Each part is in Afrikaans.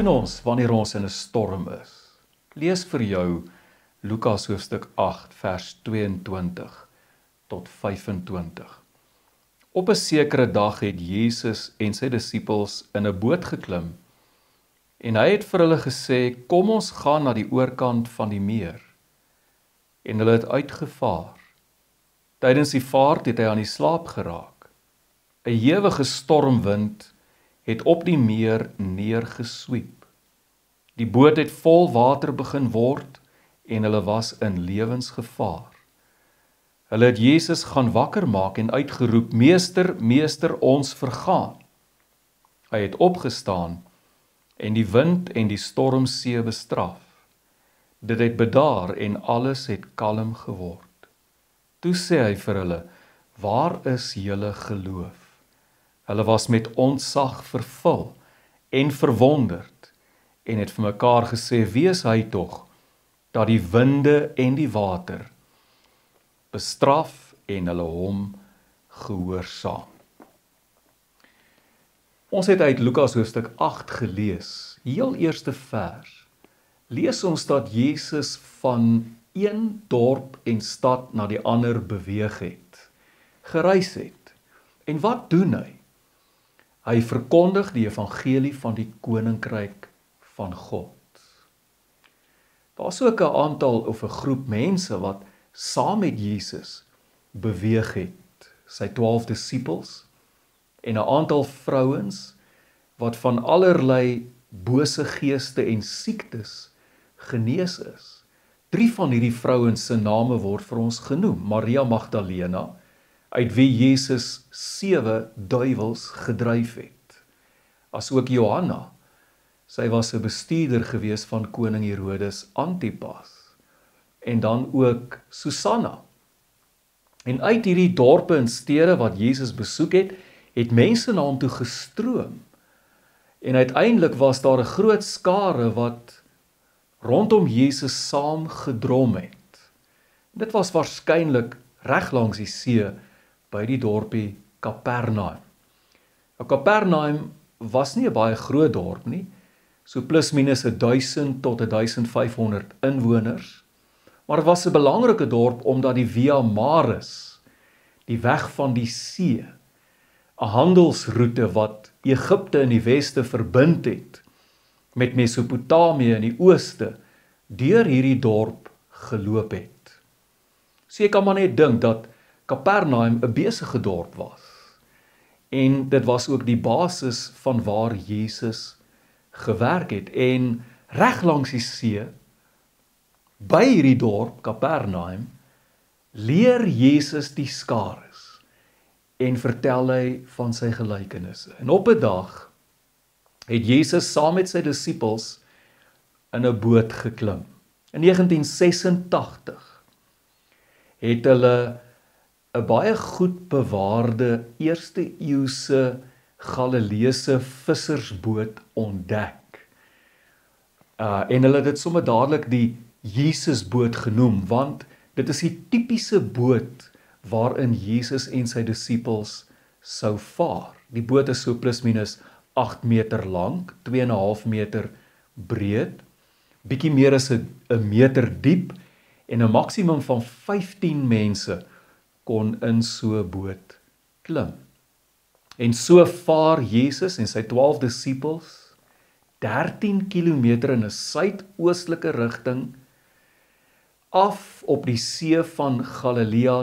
doen ons wanneer ons in 'n storm is? Lees vir jou Lukas hoofstuk 8 vers 22 tot 25. Op 'n sekere dag het Jesus en sy disippels in 'n boot geklim en hy het vir hulle gesê, kom ons gaan na die oorkant van die meer. En hulle het uitgevaar. Tydens die vaart het hy aan die slaap geraak. 'n Ewige stormwind het op die meer neergeswiep. Die boot het vol water begin word en hulle was in lewensgevaar. Hulle het Jesus gaan wakker maak en uitgeroep, Meester, Meester, ons vergaan. Hy het opgestaan en die wind en die stormsee bestraf. Dit het bedaar en alles het kalm geword. Toe sê hy vir hulle, waar is julle geloof? Hulle was met ontzag vervul en verwonderd en het vir mekaar gesê, wie is hy tog, dat die winde en die water bestraf en hulle hom gehoorsaam. Ons het uit Lukas hoofstuk 8 gelees, heel eerste vers, lees ons dat Jesus van een dorp en stad na die ander beweeg het, gereis het. En wat doen hy? Hy verkondig die evangelie van die koninkryk van God. Daar is ook 'n aantal of 'n groep mense wat saam met Jesus beweeg het, sy 12 disippels en 'n aantal vrouens wat van allerlei bose geeste en siektes genees is. 3 van hierdie vrouens se name word vir ons genoem. Maria Magdalena, uit wie Jesus 7 duiwels gedryf het. Asook Johanna, sy was 'n bestuurder gewees van koning Herodes Antipas. En dan ook Susanna. En uit hierdie dorpe en stede wat Jesus besoek het, het mense na hom toe gestroom. En uiteindelik was daar 'n groot skare wat rondom Jesus saam gedrom het. Dit was waarskynlik reg langs die see by die dorpie Kapernaum. Nou Kapernaum was nie 'n baie groot dorp nie, so plus minus 1000 tot 1500 inwoners, maar het was 'n belangrike dorp omdat die Via Maris, die weg van die see, 'n handelsroete wat Egipte in die weste verbind het met Mesopotamië in die ooste, deur hierdie dorp geloop het. So jy kan maar net dink dat Kapernaum 'n besige dorp was. En dit was ook die basis van waar Jesus gewerk het. En reg langs die see, by hierdie dorp, Kapernaum, leer Jesus die skares en vertel hy van sy gelykenisse. En op 'n dag het Jesus saam met sy disippels in 'n boot geklim. In 1986 het hulle 'n baie goed bewaarde eerste eeuse Galileese vissersboot ontdek. En hulle het dit sommer dadelik die Jesusboot genoem, want dit is die tipiese boot waarin Jesus en sy disippels sou vaar. Die boot is so plus minus 8 meter lank, 2,5 meter breed, bietjie meer as 'n meter diep en 'n maksimum van 15 mense kon in so 'n boot klim. En so vaar Jesus en sy 12 disippels 13 kilometer in 'n suidoostelike rigting af op die see van Galilea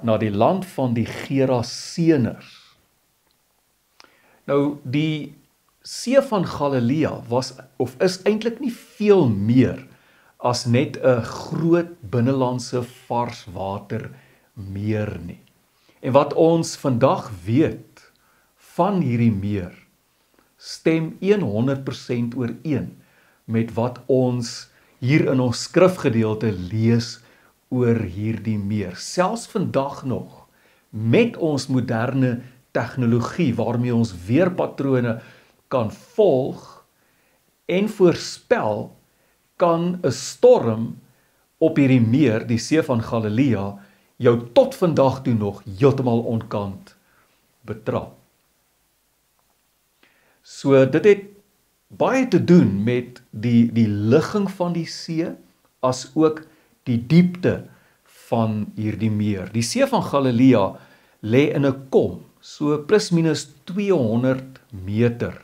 na die land van die Geraseners. Nou die see van Galilea was of is eintlik nie veel meer as net 'n groot binnelandse varswater meer nie. En wat ons vandag weet van hierdie meer, stem 100% ooreen met wat ons hier in ons skrifgedeelte lees oor hierdie meer. Selfs vandag nog, met ons moderne tegnologie, waarmee ons weerpatrone kan volg en voorspel, kan 'n storm op hierdie meer, die see van Galilea, jou tot vandag toe nog heeltemal onkant betrap. So dit het baie te doen met die ligging van die see, as ook die diepte van hierdie meer. Die see van Galilea lê in 'n kom, so plus minus 200 meter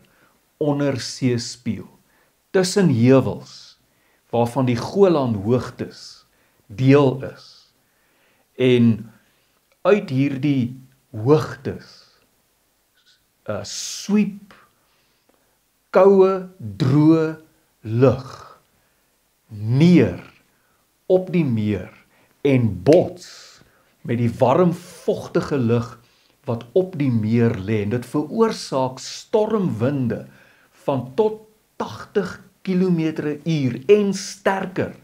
onder seespieël, tussen heuwels, waarvan die Golan hoogtes deel is. En uit hierdie hoogtes sweep koue, droë lug neer op die meer en bots met die warm, vogtige lug wat op die meer lê. En dit veroorsaak stormwinde van tot 80 km/h en sterker.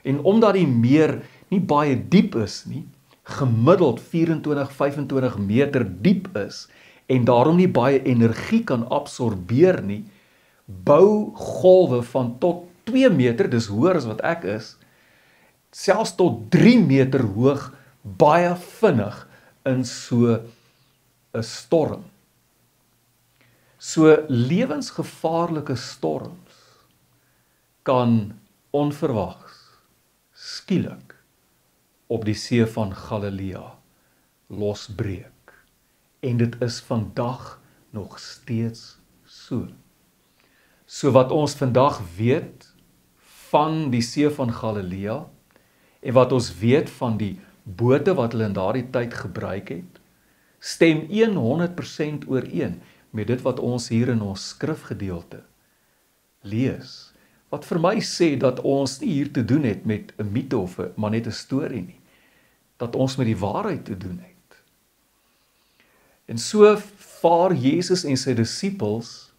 En omdat die meer nie baie diep is nie, gemiddeld 24-25 meter diep is, en daarom nie baie energie kan absorbeer nie, bou golwe van tot 2 meter, dis hoër as wat ek is, selfs tot 3 meter hoog, baie vinnig in so 'n storm. So lewensgevaarlike storms kan onverwags, skielik, op die see van Galilea losbreek. En dit is vandag nog steeds so. So wat ons vandag weet van die see van Galilea, en wat ons weet van die bote wat hulle in daardie tyd gebruik het, stem 100% ooreen met dit wat ons hier in ons skrifgedeelte lees. Wat vir my sê dat ons nie hier te doen het met 'n mite of maar net 'n storie nie. Dat ons met die waarheid te doen het. En so vaar Jesus en sy disippels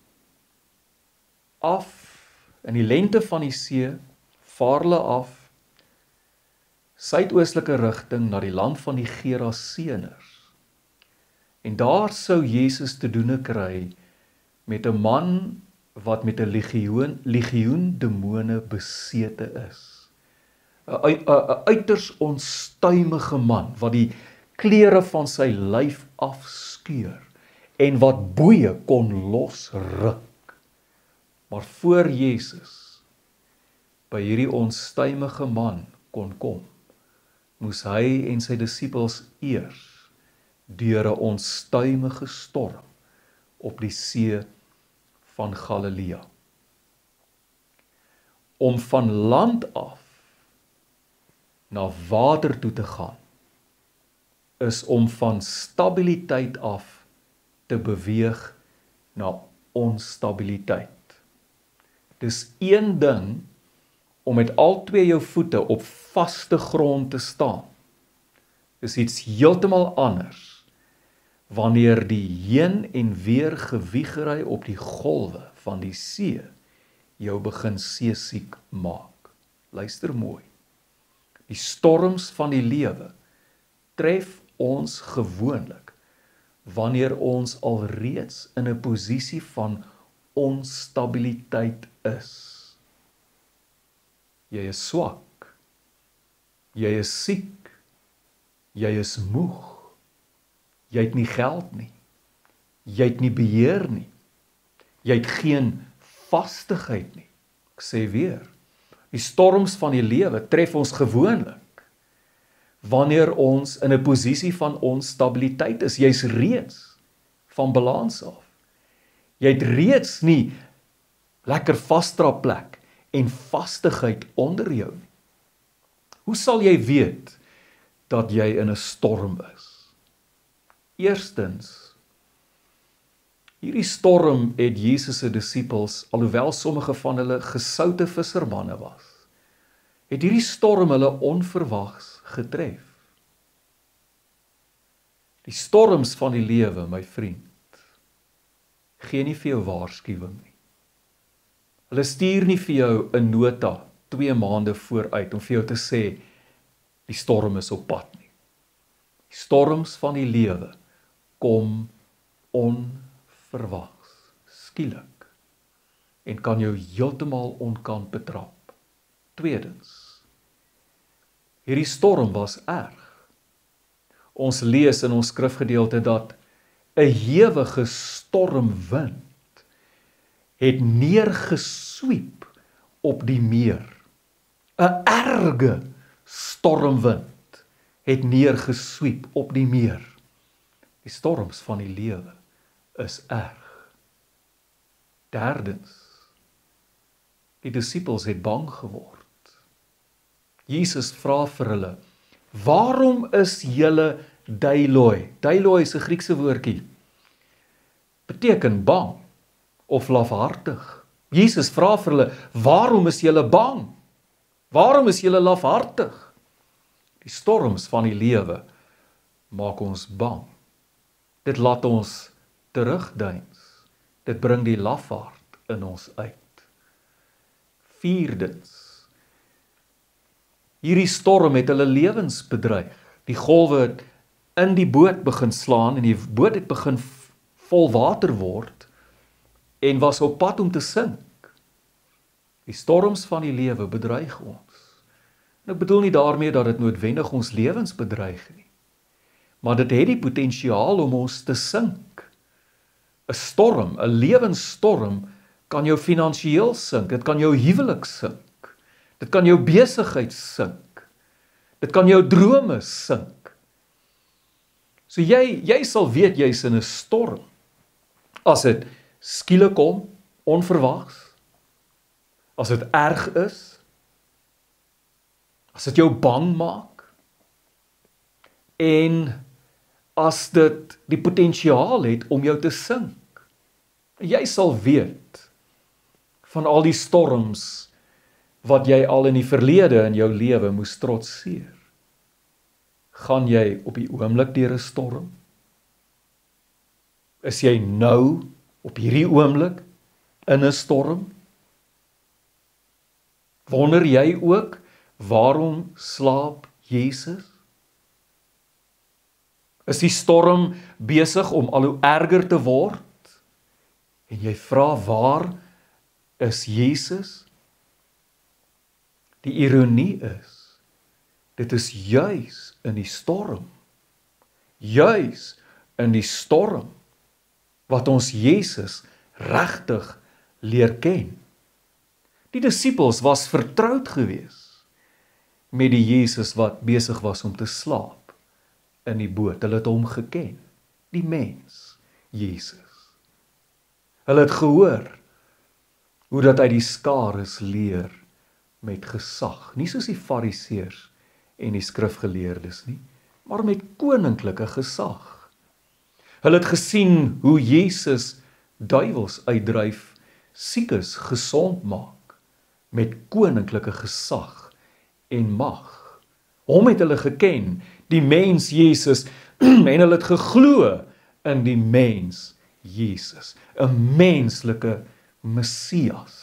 af in die lengte van die see, vaar hulle af suidoostelike rigting na die land van die Geraseners. En daar sou Jesus te doen kry met 'n man wat met 'n legioen demone besete is. 'n uiters onstuimige man wat die klere van sy lyf afskeur en wat boeie kon losruk. Maar voor Jesus by hierdie onstuimige man kon kom, moes hy en sy disippels eers deur 'n onstuimige storm op die see van Galilea. Om van land af na water toe te gaan, is om van stabiliteit af te beweeg na onstabiliteit. Dis een ding om met al twee jou voete op vaste grond te staan. Dis iets heeltemal anders wanneer die heen en weer gewiegery op die golwe van die see jou begin seesiek maak. Luister mooi. Die storms van die lewe tref ons gewoonlik wanneer ons alreeds in 'n posisie van onstabiliteit is. Jy is swak, jy is siek, jy is moeg, jy het nie geld nie, jy het nie beheer nie, jy het geen vastigheid nie. Ek sê weer, die storms van die lewe tref ons gewoonlik wanneer ons in 'n posisie van onstabiliteit is. Jy's reeds van balans af. Jy het reeds nie lekker vasdraplek en vastigheid onder jou nie. Hoe sal jy weet dat jy in 'n storm is? Eerstens, hierdie storm het Jesus se disippels, alhoewel sommige van hulle gesoute vissermanne was, het hierdie storm hulle onverwags getref. Die storms van die lewe, my vriend, gee nie vir jou waarskuwing nie. Hulle stuur nie vir jou 'n nota 2 maande vooruit om vir jou te sê die storm is op pad nie. Die storms van die lewe kom onverwags, skielik, en kan jou heeltemal onkant betrap. Tweedens, hierdie storm was erg. Ons lees in ons skrifgedeelte dat 'n hewige stormwind het neergesweep op die meer. 'n Erge stormwind het neergesweep op die meer. Die storms van die lewe is erg. Derdens, die disippels het bang geword. Jesus vra vir hulle, waarom is julle deiloi? Deiloi is 'n Griekse woordjie. Beteken bang of lafhartig. Jesus vra vir hulle, waarom is julle bang? Waarom is julle lafhartig? Die storms van die lewe maak ons bang. Dit laat ons terugdeins. Dit bring die lafaard in ons uit. Vierdens, hierdie storm het hulle lewens bedreig. Die golwe het in die boot begin slaan en die boot het begin vol water word en was op pad om te sink. Die storms van die lewe bedreig ons. En ek bedoel nie daarmee dat dit noodwendig ons lewens bedreig nie, maar dit het die potensiaal om ons te sink. 'n Storm, 'n lewensstorm kan jou finansiëel sink, dit kan jou huwelik sink, dit kan jou besigheid sink, dit kan jou drome sink. So jy sal weet jy's in 'n storm, as dit skielik kom, onverwags, as dit erg is, as dit jou bang maak, en as dit die potensiaal het om jou te sink. Jy sal weet van al die storms wat jy al in die verlede in jou lewe moes trotseer. Gaan jy op die oomblik deur 'n storm? Is jy nou op hierdie oomblik in 'n storm? Wonder jy ook, waarom slaap Jesus? Is die storm besig om al hoe erger te word? En jy vra, waar is Jesus? Die ironie is, dit is juis in die storm, juis in die storm, wat ons Jesus regtig leer ken. Die disippels was vertroud gewees met die Jesus wat besig was om te slaap in die boot. Hulle het hom geken, die mens, Jesus. Hulle het gehoor hoe dat hy die skares leer met gesag, nie soos die fariseërs en die skrifgeleerdes nie, maar met koninklike gesag. Hulle het gesien hoe Jesus duiwels uitdryf, siekes gesond maak, met koninklike gesag en mag. Hom het hulle geken, die mens Jesus, en hulle het geglo in die mens Jesus, 'n menslike Messias.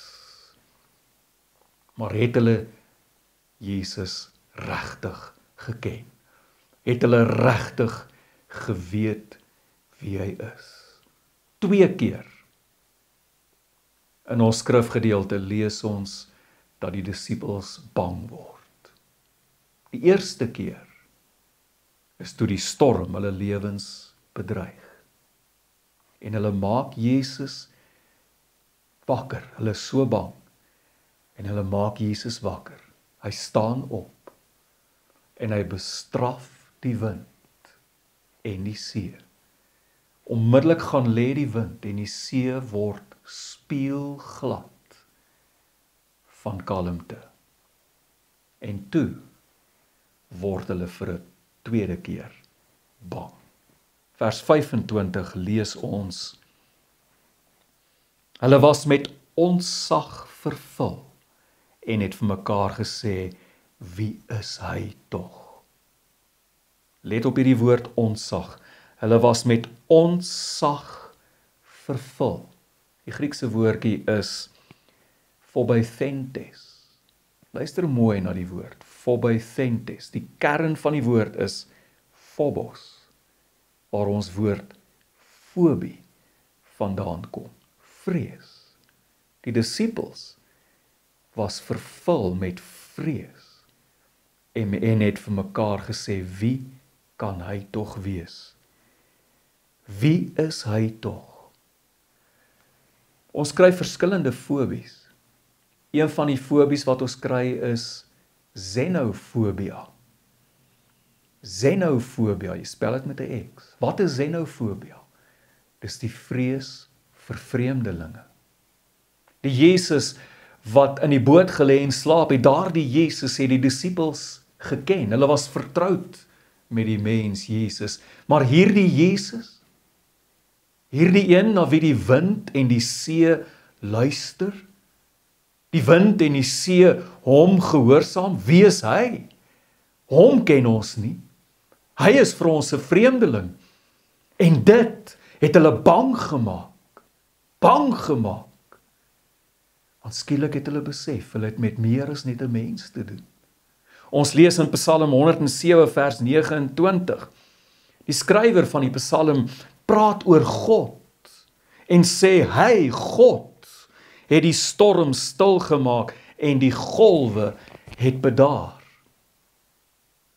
Maar het hulle Jesus regtig geken? Het hulle regtig geweet wie hy is? 2 keer in ons skrifgedeelte lees ons dat die disippels bang word. Die eerste keer is toe die storm hulle lewens bedreig. En hulle maak Jesus wakker. Hulle is so bang. En hulle maak Jesus wakker. Hy staan op. En hy bestraf die wind en die see. Onmiddellik gaan lê die wind en die see word spieelglad van kalmte. En toe word hulle vir 'n tweede keer bang. Vers 25 lees ons, hulle was met ontzag vervul en het vir mekaar gesê, wie is hy tog? Let op hierdie woord ontzag. Hulle was met ontzag vervul. Die Griekse woordjie is phobethentes. Luister mooi na die woord, phobethentes. Die kern van die woord is phobos, waar ons woord fobie vandaan kom, vrees. Die disippels was vervul met vrees en het vir mekaar gesê, wie kan hy tog wees? Wie is hy tog? Ons kry verskillende fobies. Een van die fobies wat ons kry is xenofobia. Xenofobia, jy spel dit met 'n X. Wat is xenofobia? Dis die vrees vir vreemdelinge. Die Jesus wat in die boot gelê en slaap, het daardie Jesus het die disippels geken. Hulle was vertroud met die mens Jesus. Maar hierdie Jesus, hierdie een na wie die wind en die see luister, die wind en die see hom gehoorsaam, wie is hy? Hom ken ons nie. Hy is vir ons 'n vreemdeling. En dit het hulle bang gemaak. Bang gemaak. Want skielik het hulle besef, hulle het met meer as net 'n mens te doen. Ons lees in Psalm 107 vers 29. Die skrywer van die Psalm praat oor God en sê hy, God, het die storm stil gemaak en die golwe het bedaar.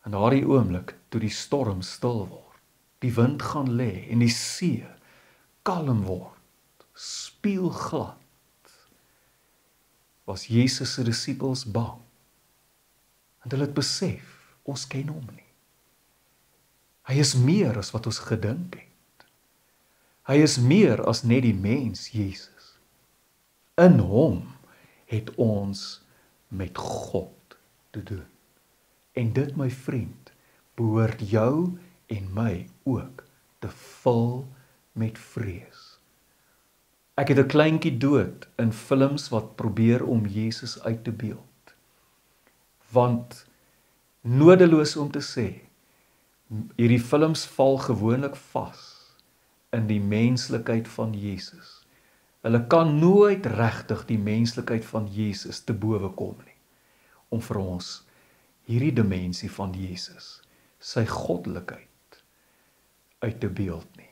In daardie oomblik, toe die storm stil word, die wind gaan lê en die see kalm word, spieelglad, was Jesus se disippels bang. En hulle het besef, ons ken hom nie. Hy is meer as wat ons gedink het. Hy is meer as net die mens Jesus. In hom het ons met God te doen. En dit, my vriend, behoort jou en my ook te vul met vrees. Ek het 'n kleintjie dood in films wat probeer om Jesus uit te beeld. Want, nodeloos om te sê, hierdie films val gewoonlik vas in die menslikheid van Jesus. Hulle kan nooit regtig die menslikheid van Jesus te bowe kom nie, om vir ons hierdie dimensie van Jesus, sy goddelikheid, uit te beeld nie.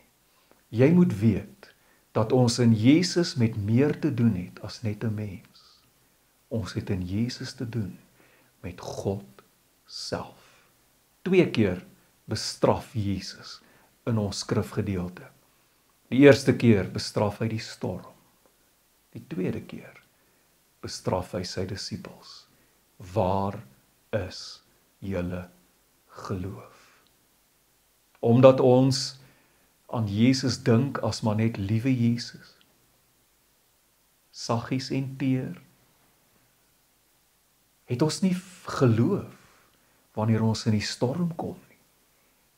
Jy moet weet, dat ons in Jesus met meer te doen het as net 'n mens. Ons het in Jesus te doen met God self. 2 keer bestraf Jesus in ons skrifgedeelte. Die eerste keer bestraf hy die storm. Die tweede keer bestraf hy sy disippels. Waar is julle geloof? Omdat ons aan Jesus dink as maar net liewe Jesus, saggies en teer, het ons nie geloof wanneer ons in die storm kom nie.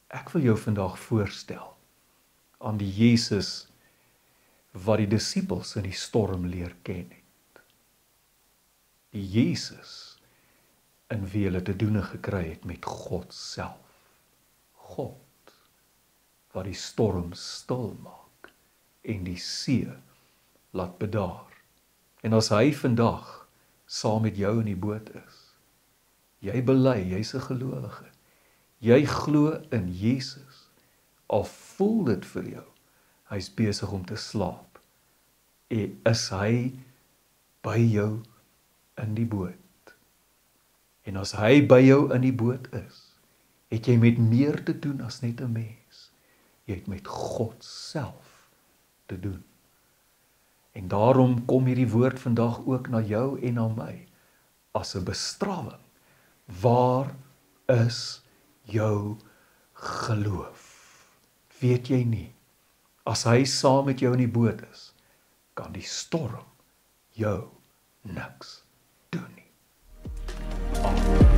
Ek wil jou vandag voorstel aan die Jesus wat die disippels in die storm leer ken het. Die Jesus in wie hulle te doen gekry het met God self. God wat die storm stil maak en die see laat bedaar. En as hy vandag saam met jou in die boot is, jy bely, jy's 'n gelowige, jy glo in Jesus, al voel dit vir jou, hy's besig om te slaap, is hy by jou in die boot. En as hy by jou in die boot is, het jy met meer te doen as net 'n mens. Jy het met God self te doen. En daarom kom hierdie woord vandag ook na jou en na my, as 'n bestrawing. Waar is jou geloof? Weet jy nie, as hy saam met jou in die boot is, kan die storm jou niks doen nie. Amen.